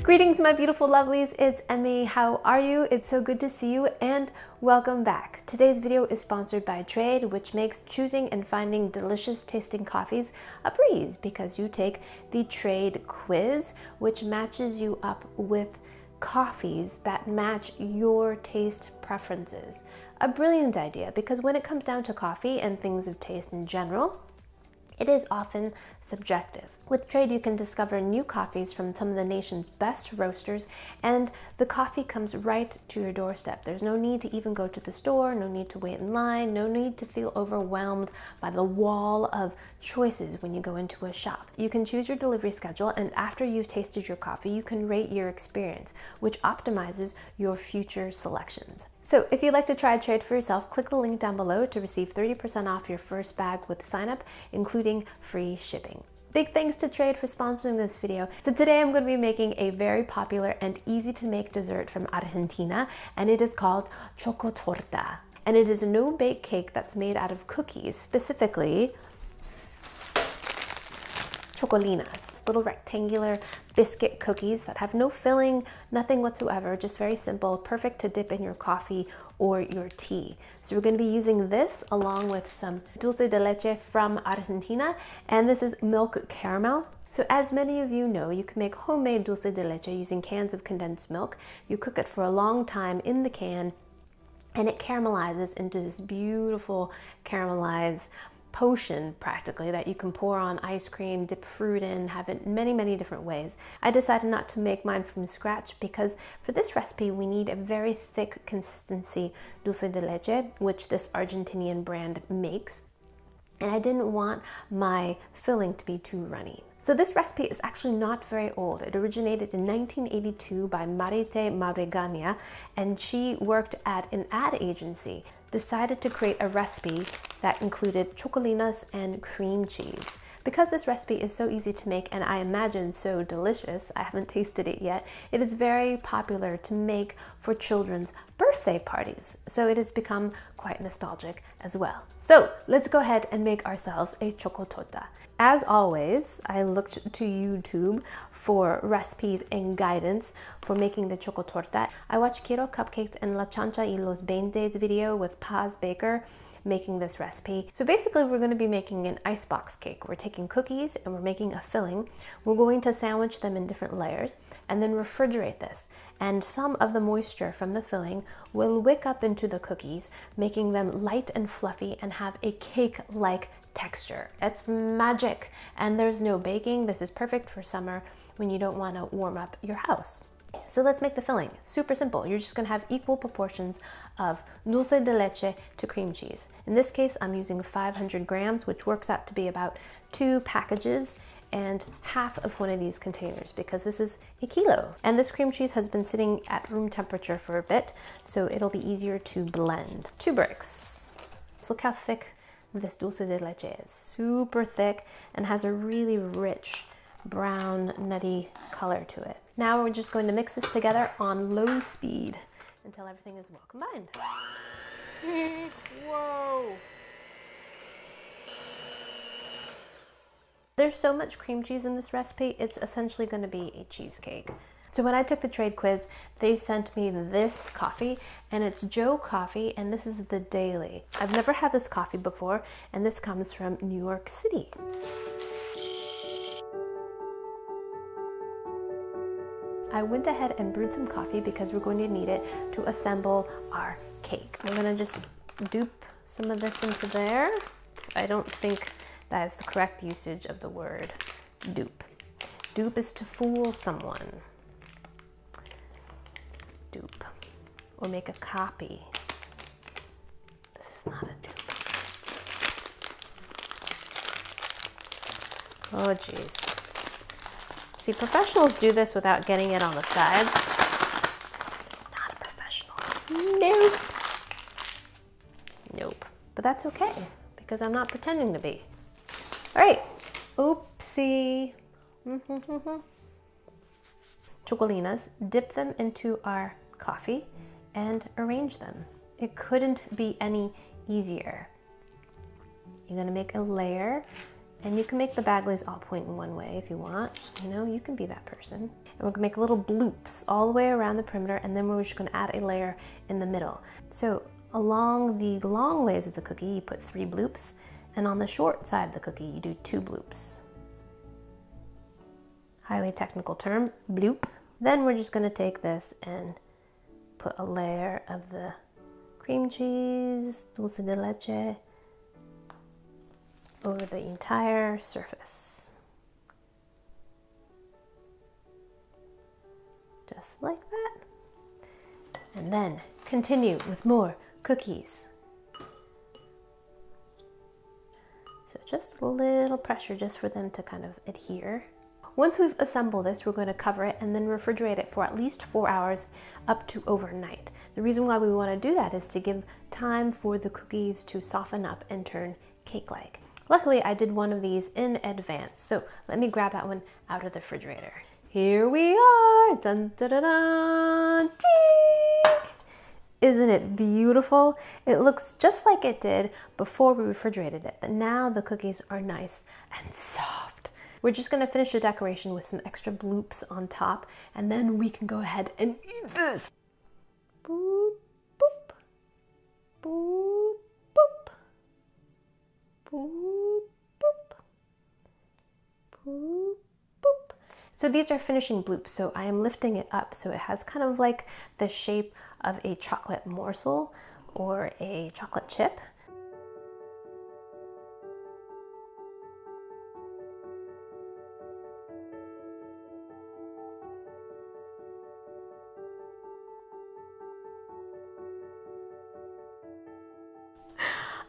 Greetings, my beautiful lovelies. It's Emmy. How are you? It's so good to see you and welcome back. Today's video is sponsored by Trade, which makes choosing and finding delicious tasting coffees a breeze because you take the Trade quiz, which matches you up with coffees that match your taste preferences. A brilliant idea because when it comes down to coffee and things of taste in general, it is often subjective. With Trade, you can discover new coffees from some of the nation's best roasters, and the coffee comes right to your doorstep. There's no need to even go to the store, no need to wait in line, no need to feel overwhelmed by the wall of choices when you go into a shop. You can choose your delivery schedule, and after you've tasted your coffee, you can rate your experience, which optimizes your future selections. So if you'd like to try Trade for yourself, click the link down below to receive 30% off your first bag with sign up, including free shipping. Big thanks to Trade for sponsoring this video. So today I'm going to be making a very popular and easy to make dessert from Argentina, and it is called Chocotorta. And it is a no-bake cake that's made out of cookies, specifically chocolinas, little rectangular biscuit cookies that have no filling, nothing whatsoever, just very simple, perfect to dip in your coffee or your tea. So we're going to be using this along with some dulce de leche from Argentina, and this is milk caramel. So as many of you know, you can make homemade dulce de leche using cans of condensed milk. You cook it for a long time in the can, and it caramelizes into this beautiful caramelized potion practically that you can pour on ice cream, dip fruit in, have it many, many different ways. I decided not to make mine from scratch because for this recipe we need a very thick consistency dulce de leche, which this Argentinian brand makes, and I didn't want my filling to be too runny. So this recipe is actually not very old. It originated in 1982 by Marite Mabregania, and she worked at an ad agency, decided to create a recipe that included chocolinas and cream cheese. Because this recipe is so easy to make and I imagine so delicious, I haven't tasted it yet, it is very popular to make for children's birthday parties. So it has become quite nostalgic as well. So let's go ahead and make ourselves a chocotorta. As always, I looked to YouTube for recipes and guidance for making the chocotorta. I watched Quiero Cupcakes and La Chancha y los Veintes video with Paz Baker making this recipe. So basically we're going to be making an icebox cake. We're taking cookies and we're making a filling. We're going to sandwich them in different layers and then refrigerate this. And some of the moisture from the filling will wick up into the cookies, making them light and fluffy and have a cake-like texture. It's magic, and there's no baking. This is perfect for summer when you don't want to warm up your house. So let's make the filling. Super simple. You're just going to have equal proportions of dulce de leche to cream cheese. In this case, I'm using 500 grams, which works out to be about 2 packages and half of one of these containers because this is a kilo. And this cream cheese has been sitting at room temperature for a bit, so it'll be easier to blend. 2 bricks. So look how thick this dulce de leche is. Super thick and has a really rich brown nutty color to it. Now we're just going to mix this together on low speed until everything is well combined. Whoa! There's so much cream cheese in this recipe, it's essentially going to be a cheesecake. So when I took the Trade quiz, they sent me this coffee, and it's Joe Coffee, and this is the Daily. I've never had this coffee before, and this comes from New York City. I went ahead and brewed some coffee because we're going to need it to assemble our cake. I'm going to just dupe some of this into there. I don't think that is the correct usage of the word dupe. Dupe is to fool someone. Dupe. Or make a copy. This is not a dupe. Oh geez. See, professionals do this without getting it on the sides. Not a professional. Nope. Nope. But that's okay, because I'm not pretending to be. All right. Oopsie. Chocolinas, dip them into our coffee and arrange them. It couldn't be any easier. You're gonna make a layer And you can make the bag lays all point in one way if you want. You know, you can be that person. And we're gonna make little bloops all the way around the perimeter, and then we're just gonna add a layer in the middle. So along the long ways of the cookie, you put 3 bloops, and on the short side of the cookie, you do 2 bloops. Highly technical term, bloop. Then we're just gonna take this and put a layer of the cream cheese, dulce de leche, over the entire surface. Just like that. And then continue with more cookies. So just a little pressure just for them to kind of adhere. Once we've assembled this, we're going to cover it and then refrigerate it for at least 4 hours up to overnight. The reason why we want to do that is to give time for the cookies to soften up and turn cake-like. Luckily, I did one of these in advance, so let me grab that one out of the refrigerator. Here we are! Dun, dun, dun, dun. Ding! Isn't it beautiful? It looks just like it did before we refrigerated it, but now the cookies are nice and soft. We're just gonna finish the decoration with some extra bloops on top, and then we can go ahead and eat this. Boop, boop, boop, boop, boop, boop, boop, boop. So these are finishing bloops, so I am lifting it up so it has kind of like the shape of a chocolate morsel or a chocolate chip.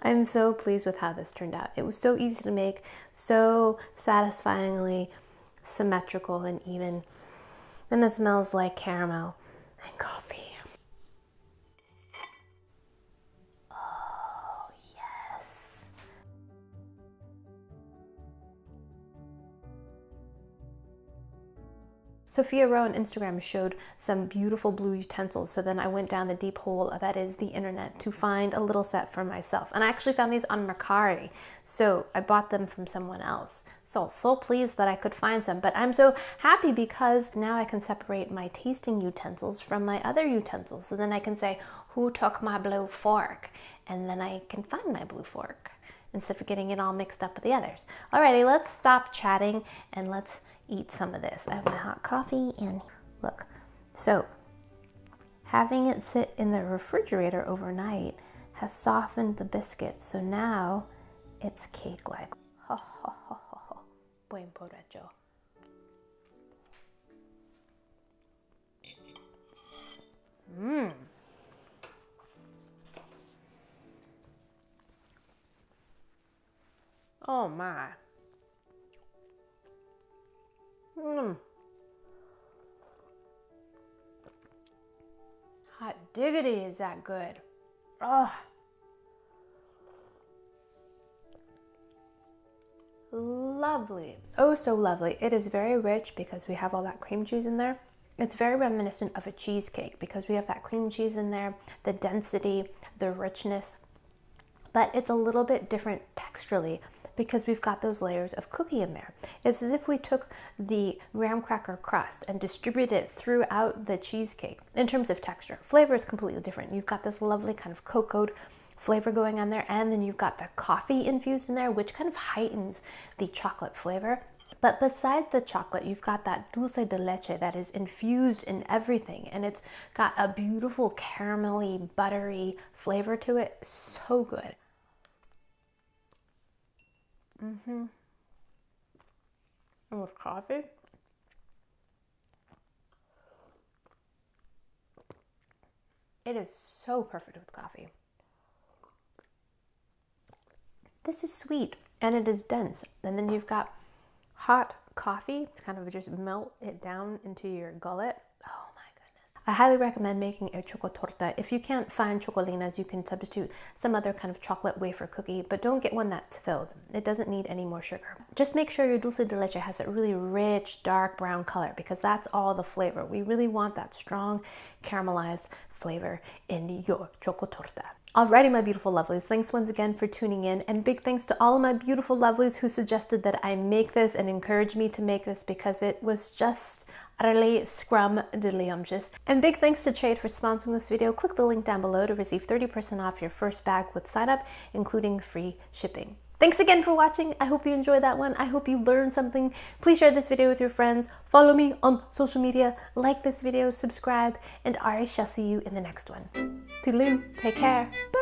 I'm so pleased with how this turned out. It was so easy to make, so satisfyingly symmetrical and even. And it smells like caramel and coffee. Oh, yes. Sophia Rowe on Instagram showed some beautiful blue utensils, so then I went down the deep hole that is the internet to find a little set for myself. And I actually found these on Mercari, so I bought them from someone else. So pleased that I could find some, but I'm so happy because now I can separate my tasting utensils from my other utensils. So then I can say, who took my blue fork? And then I can find my blue fork instead of getting it all mixed up with the others. Alrighty, let's stop chatting and let's eat some of this. I have my hot coffee and look. So having it sit in the refrigerator overnight has softened the biscuits. So now it's cake-like. Ho, ho, ho, ho, ho. Buen provecho. Mmm. Oh my. Mmm. Hot diggity, is that good? Oh. Lovely. Oh, so lovely. It is very rich because we have all that cream cheese in there. It's very reminiscent of a cheesecake because we have that cream cheese in there, the density, the richness, but it's a little bit different texturally because we've got those layers of cookie in there. It's as if we took the graham cracker crust and distributed it throughout the cheesecake. In terms of texture, flavor is completely different. You've got this lovely kind of cocoa flavor going on there, and then you've got the coffee infused in there, which kind of heightens the chocolate flavor. But besides the chocolate, you've got that dulce de leche that is infused in everything, and it's got a beautiful caramelly, buttery flavor to it. So good. And with coffee, it is so perfect with coffee. This is sweet and it is dense, and then you've got hot coffee to kind of just melt it down into your gullet. Oh my goodness. I highly recommend making a chocotorta. If you can't find chocolinas, you can substitute some other kind of chocolate wafer cookie, but don't get one that's filled. It doesn't need any more sugar. Just make sure your dulce de leche has a really rich, dark brown color because that's all the flavor. We really want that strong caramelized flavor in your chocotorta. Alrighty, my beautiful lovelies, thanks once again for tuning in, and big thanks to all of my beautiful lovelies who suggested that I make this and encouraged me to make this, because it was just utterly scrum-diddly-umptious. And big thanks to Trade for sponsoring this video. Click the link down below to receive 30% off your first bag with sign up, including free shipping. Thanks again for watching. I hope you enjoyed that one. I hope you learned something. Please share this video with your friends. Follow me on social media. Like this video, subscribe, and I shall see you in the next one. Toodaloo. Take care. Bye.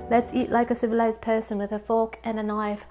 Let's eat like a civilized person with a fork and a knife.